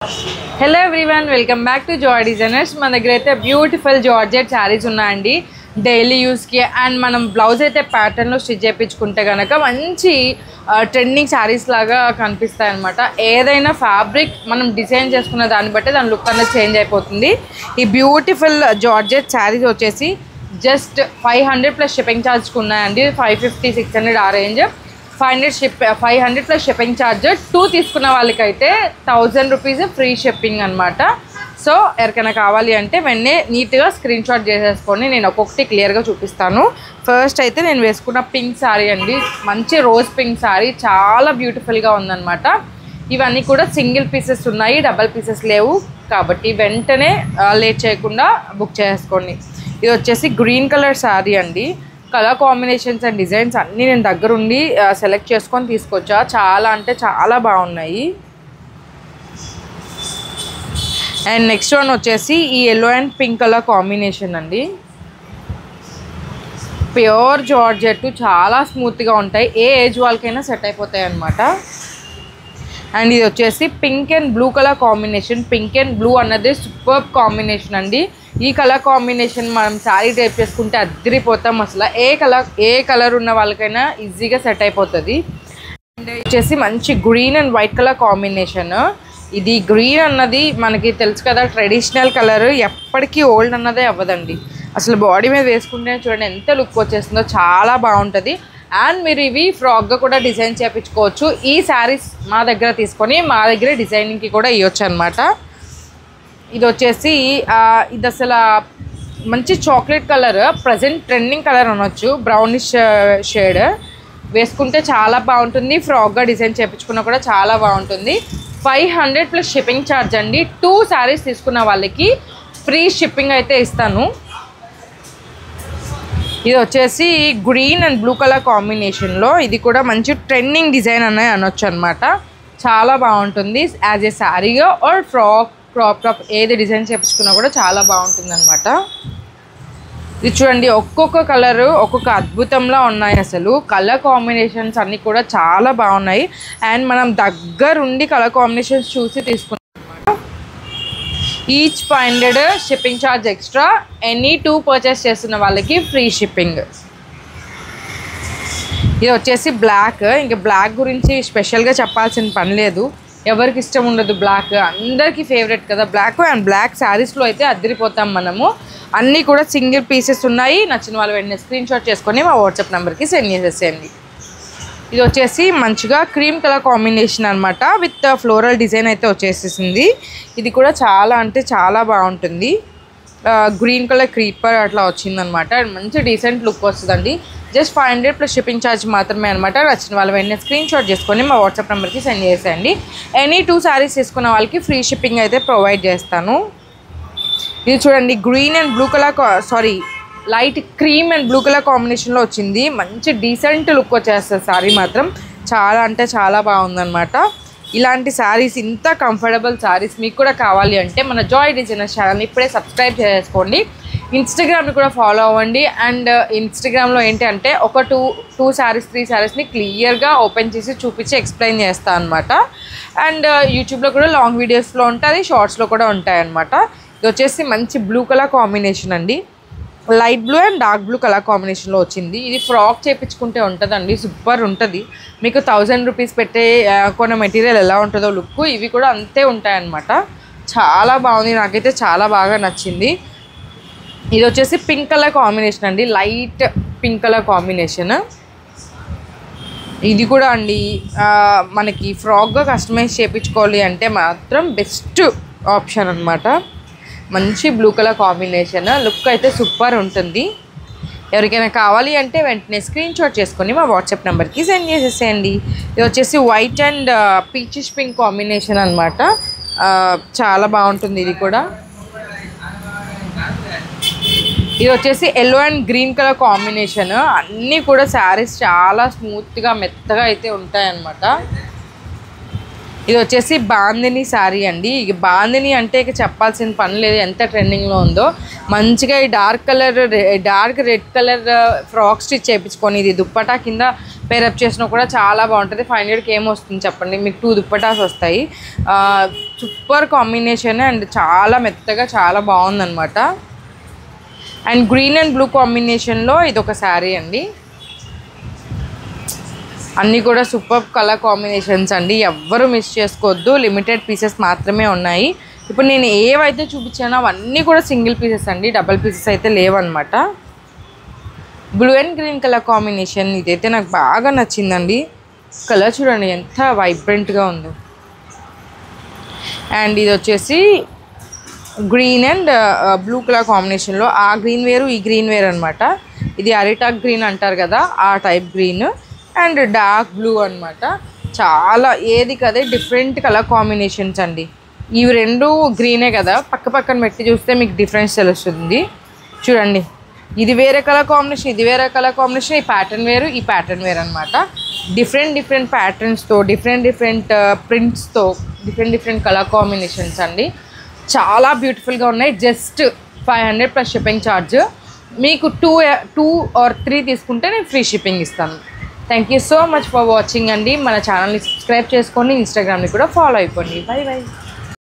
Hello everyone, welcome back to Joy designers. మన దగ్గర అయితే బ్యూటిఫుల్ జార్జెట్ శారీస్ ఉన్నాయండి డైలీ యూస్కి. అండ్ మనం బ్లౌజ్ అయితే ప్యాటర్న్లో స్టిచ్ చేయించుకుంటే కనుక మంచి ట్రెండింగ్ శారీస్ లాగా కనిపిస్తాయి అనమాట. ఏదైనా ఫ్యాబ్రిక్ మనం డిజైన్ చేసుకున్న దాన్ని బట్టి దాని లుక్ అనేది చేంజ్ అయిపోతుంది. ఈ బ్యూటిఫుల్ జార్జెట్ శారీస్ వచ్చేసి జస్ట్ 500 ప్లస్ షిప్పింగ్ ఛార్జ్కి ఉన్నాయండి. 550, 600 ఆ రేంజ్. 500 plus shipping charge. 2 తీసుకున్న వాళ్ళకైతే 1000 రూపీస్ ఫ్రీ షిప్పింగ్ అనమాట. సో ఎవరికైనా కావాలి అంటే వెంటనే నీట్గా స్క్రీన్ షాట్ చేసేసుకొని నేను ఒక్కొక్కటి క్లియర్గా చూపిస్తాను. ఫస్ట్ అయితే నేను వేసుకున్న పింక్ శారీ అండి, మంచి రోజ్ పింక్ శారీ, చాలా బ్యూటిఫుల్గా ఉందన్నమాట. ఇవన్నీ కూడా సింగిల్ పీసెస్ ఉన్నాయి, డబల్ పీసెస్ లేవు. కాబట్టి వెంటనే లేట్ చేయకుండా బుక్ చేసుకోండి. ఇది వచ్చేసి గ్రీన్ కలర్ శారీ అండి. కలర్ కాంబినేషన్స్ అండ్ డిజైన్స్ అన్నీ నేను దగ్గరుండి సెలెక్ట్ చేసుకొని తీసుకొచ్చా. చాలా అంటే చాలా బాగున్నాయి. అండ్ నెక్స్ట్ వన్ వచ్చేసి ఈ yellow and pink colour combination అండి. ప్యూర్ జార్జెట్, చాలా స్మూత్గా ఉంటాయి, ఏ ఏజ్ వాళ్ళకైనా సెట్ అయిపోతాయి అన్నమాట. అండ్ ఇది వచ్చేసి pink and blue colour combination. Pink and blue అన్నది సూపర్ కాంబినేషన్ అండి. ఈ కలర్ కాంబినేషన్ మనం శారీ డ్రైప్ చేసుకుంటే అద్దరిపోతాం అసలు. ఏ కలర్ ఉన్న వాళ్ళకైనా ఈజీగా సెట్ అయిపోతుంది. అండ్ వచ్చేసి మంచి green and white colour combination. ఇది గ్రీన్ అన్నది మనకి తెలుసు కదా, ట్రెడిషనల్ కలర్, ఎప్పటికీ ఓల్డ్ అన్నదే అవ్వదండి. అసలు బాడీ మీద వేసుకుంటే చూడండి ఎంత లుక్ వచ్చేస్తుందో, చాలా బాగుంటుంది. అండ్ మీరు ఇవి ఫ్రాక్గా కూడా డిజైన్ చేయించుకోవచ్చు. ఈ శారీస్ మా దగ్గర తీసుకొని మా దగ్గర డిజైనింగ్కి కూడా ఇవ్వచ్చు అనమాట. ఇది వచ్చేసి ఇది అసలు మంచి chocolate colour, present trending colour అనొచ్చు, బ్రౌనిష్ షేడ్. వేసుకుంటే చాలా బాగుంటుంది, ఫ్రాక్గా డిజైన్ చేయించుకున్నా కూడా చాలా బాగుంటుంది. 500 ప్లస్ షిప్పింగ్ ఛార్జ్ అండి. 2 శారీస్ తీసుకున్న వాళ్ళకి ఫ్రీ షిప్పింగ్ అయితే ఇస్తాను. ఇది వచ్చేసి గ్రీన్ అండ్ బ్లూ కలర్ కాంబినేషన్లో, ఇది కూడా మంచి ట్రెండింగ్ డిజైన్ అనే అనొచ్చు అనమాట. చాలా బాగుంటుంది యాజ్ ఏ శారీగా ఆర్ ఫ్రాక్, క్రాప్ టాప్ ఏది డిజైన్ చేయించుకున్నా కూడా చాలా బాగుంటుంది అనమాట. ఇది చూడండి, ఒక్కొక్క కలరు ఒక్కొక్క అద్భుతంలా ఉన్నాయి. అసలు కలర్ కాంబినేషన్స్ అన్నీ కూడా చాలా బాగున్నాయి. అండ్ మనం దగ్గరుండి కలర్ కాంబినేషన్స్ చూసి తీసుకున్నాం. Each 500 shipping charge extra. Any 2 purchase చేస్తున్న వాళ్ళకి ఫ్రీ షిప్పింగ్. ఇది వచ్చేసి బ్లాక్. ఇంకా బ్లాక్ గురించి స్పెషల్గా చెప్పాల్సిన పని లేదు, ఎవరికి ఇష్టం ఉండదు బ్లాక్, అందరికీ ఫేవరెట్ కదా బ్లాక్. అండ్ బ్లాక్ శారీస్లో అయితే అద్దరిపోతాం మనము. అన్నీ కూడా సింగిల్ పీసెస్ ఉన్నాయి. నచ్చిన వాళ్ళు వెంటనే స్క్రీన్ షాట్ చేసుకొని మా వాట్సాప్ నెంబర్కి సెండ్ చేసేసేయండి. ఇది వచ్చేసి మంచిగా క్రీమ్ కలర్ కాంబినేషన్ అనమాట, విత్ ఫ్లోరల్ డిజైన్ అయితే వచ్చేసేసింది. ఇది కూడా చాలా అంటే చాలా బాగుంటుంది. గ్రీన్ కలర్ క్రీపర్ అట్లా వచ్చిందనమాట. మంచి డీసెంట్ లుక్ వస్తుందండి. జస్ట్ 500 ప్లస్ షిప్పింగ్ ఛార్జ్ మాత్రమే అనమాట. నచ్చిన వాళ్ళు వెంటనే స్క్రీన్ షాట్ చేసుకొని మా వాట్సాప్ నెంబర్కి సెండ్ చేసేయండి. ఎనీ 2 శారీస్ తీసుకున్న వాళ్ళకి ఫ్రీ షిప్పింగ్ అయితే ప్రొవైడ్ చేస్తాను. ఇది చూడండి, green and blue colour light cream and blue colour కాంబినేషన్లో వచ్చింది. మంచి డీసెంట్ లుక్ వచ్చేస్తుంది శారీ మాత్రం. చాలా అంటే చాలా బాగుందన్నమాట. ఇలాంటి శారీస్, ఇంత కంఫర్టబుల్ శారీస్ మీకు కూడా కావాలి అంటే మన జాయ్ డిజైనర్స్ ఛానల్ని ఇప్పుడే సబ్స్క్రైబ్ చేసుకోండి. ఇన్స్టాగ్రామ్ని కూడా ఫాలో అవ్వండి. అండ్ ఇన్స్టాగ్రామ్లో ఏంటి అంటే ఒక 2 శారీస్ 3 శారీస్ని క్లియర్గా ఓపెన్ చేసి చూపించి ఎక్స్ప్లెయిన్ చేస్తాను అనమాట. అండ్ యూట్యూబ్లో కూడా లాంగ్ వీడియోస్లో ఉంటుంది, షార్ట్స్లో కూడా ఉంటాయన్నమాట. ఇది వచ్చేసి మంచి బ్లూ కలర్ కాంబినేషన్ అండి. Light blue and dark blue colour కాంబినేషన్లో వచ్చింది. ఇది ఫ్రాక్ చేయించుకుంటే ఉంటుందండి, సూపర్ ఉంటుంది. మీకు 1000 రూపీస్ పెట్టే కొన్న మెటీరియల్ ఎలా ఉంటుందో లుక్, ఇవి కూడా అంతే ఉంటాయన్నమాట. చాలా బాగుంది, నాకైతే చాలా బాగా నచ్చింది. ఇది వచ్చేసి పింక్ కలర్ కాంబినేషన్ అండి, లైట్ పింక్ కలర్ కాంబినేషన్. ఇది కూడా అండి మనకి ఫ్రాక్గా కస్టమైజ్ చేయించుకోవాలి అంటే మాత్రం బెస్ట్ ఆప్షన్ అనమాట. మంచి బ్లూ కలర్ కాంబినేషన్, లుక్ అయితే సూపర్ ఉంటుంది. ఎవరికైనా కావాలి అంటే వెంటనే స్క్రీన్ షాట్ చేసుకొని మా వాట్సాప్ నెంబర్కి సెండ్ చేసేసేయండి. ఇది వచ్చేసి white and peachish pink combination అనమాట. చాలా బాగుంటుంది ఇది కూడా. ఇది వచ్చేసి yellow and green colour combination. అన్నీ కూడా శారీస్ చాలా స్మూత్గా మెత్తగా అయితే ఉంటాయన్నమాట. ఇది వచ్చేసి బాందిని శారీ అండి. ఇక బాందిని అంటే ఇక చెప్పాల్సిన పని లేదు, ఎంత ట్రెండింగ్లో ఉందో. మంచిగా ఈ dark red colour frock stitch చేయించుకొని ఇది దుప్పటా కింద పేరప్ చేసినా కూడా చాలా బాగుంటుంది. 500కి ఏమొస్తుంది చెప్పండి, మీకు 2 దుప్పటాస్ వస్తాయి. సూపర్ కాంబినేషన్ అండ్ చాలా మెత్తగా చాలా బాగుందన్నమాట. అండ్ గ్రీన్ అండ్ బ్లూ కాంబినేషన్లో ఇది ఒక శారీ అండి. అన్నీ కూడా సూపర్ కలర్ కాంబినేషన్స్ అండి, ఎవ్వరూ మిస్ చేసుకోవద్దు. లిమిటెడ్ పీసెస్ మాత్రమే ఉన్నాయి. ఇప్పుడు నేను ఏవైతే చూపించానో అవన్నీ కూడా సింగిల్ పీసెస్ అండి, డబల్ పీసెస్ అయితే లేవన్నమాట. Blue and green colour combination ఇదైతే నాకు బాగా నచ్చిందండి. కలర్ చూడండి ఎంత వైబ్రెంట్గా ఉందో. అండ్ ఇది వచ్చేసి గ్రీన్ అండ్ బ్లూ కలర్ కాంబినేషన్లో, ఆ గ్రీన్ వేరు ఈ గ్రీన్ వేరు అనమాట. ఇది అరిటాక్ గ్రీన్ అంటారు కదా, ఆ type green and dark blue అనమాట. చాలా ఏది కదే డిఫరెంట్ కలర్ కాంబినేషన్స్ అండి. ఇవి రెండు గ్రీనే కదా, పక్క పక్కన పెట్టి చూస్తే మీకు డిఫరెన్స్ తెలుస్తుంది. చూడండి, ఇది వేరే కలర్ కాంబినేషన్, ఇది వేరే కలర్ కాంబినేషన్, ఈ ప్యాటర్న్ వేరు ఈ ప్యాటర్న్ వేరు అనమాట. డిఫరెంట్ ప్యాటర్న్స్తో డిఫరెంట్ ప్రింట్స్తో డిఫరెంట్ కలర్ కాంబినేషన్స్ అండి. చాలా బ్యూటిఫుల్గా ఉన్నాయి. Just 500 plus shipping charge. మీకు 2 or 3 తీసుకుంటే నేను ఫ్రీ షిప్పింగ్ ఇస్తాను. Thank you so much for watching అండి. మన ఛానల్ని సబ్స్క్రైబ్ చేసుకొని ఇన్స్టాగ్రామ్ని కూడా ఫాలో అయిపోండి. Bye by.